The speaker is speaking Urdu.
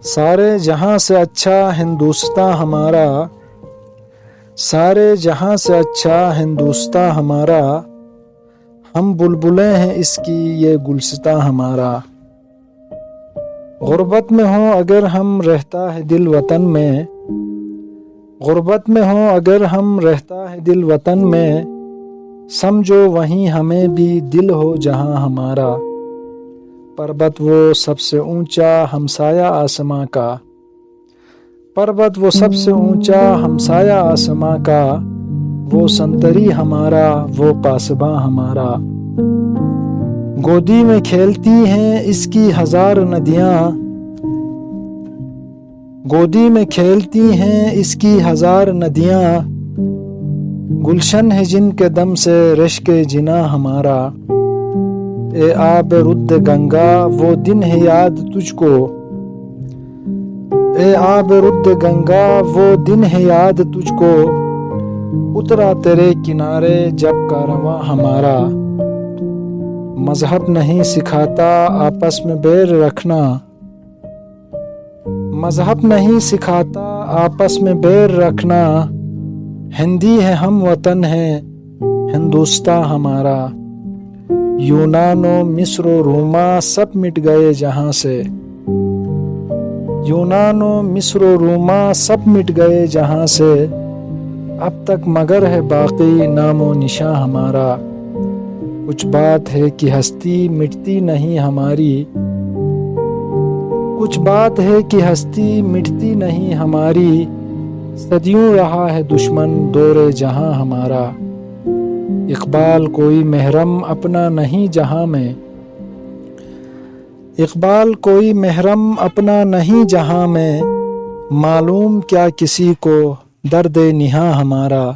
سارے جہاں سے اچھا ہندوستاں ہمارا، سارے جہاں سے اچھا ہندوستاں ہمارا، ہم بلبلیں ہیں اس کی یہ گلستاں ہمارا۔ غربت میں ہوں اگر ہم رہتا ہے دل وطن میں، غربت میں ہوں اگر ہم رہتا ہے دل وطن میں، سمجھو وہیں ہمیں بھی دل ہو جہاں ہمارا۔ پربت وہ سب سے اونچا ہمسایہ آسماں کا، پربت وہ سب سے اونچا ہمسایہ آسماں کا، وہ سنتری ہمارا وہ پاسباں ہمارا۔ گودی میں کھیلتی ہیں اس کی ہزار ندیاں، گودی میں کھیلتی ہیں اس کی ہزار ندیاں، گلشن ہے جن کے دم سے رشک جناں ہمارا۔ اے آب رد گنگا وہ دن ہے یاد تجھ کو، اے آب رد گنگا وہ دن ہے یاد تجھ کو، اترا تیرے کنارے جب کارواں ہمارا۔ مذہب نہیں سکھاتا آپس میں بیر رکھنا، مذہب نہیں سکھاتا آپس میں بیر رکھنا، ہندی ہے ہم وطن ہے ہندوستاں ہمارا۔ یونان و مصر و روما سب مٹ گئے جہاں سے، یونان و مصر و روما سب مٹ گئے جہاں سے، اب تک مگر ہے باقی نام و نشاں ہمارا۔ کچھ بات ہے کہ ہستی مٹتی نہیں ہماری، کچھ بات ہے کہ ہستی مٹتی نہیں ہماری، صدیوں رہا ہے دشمن دور جہاں ہمارا۔ اقبال کوئی محرم اپنا نہیں جہاں میں، اقبال کوئی محرم اپنا نہیں جہاں میں، معلوم کیا کسی کو درد نہاں ہمارا۔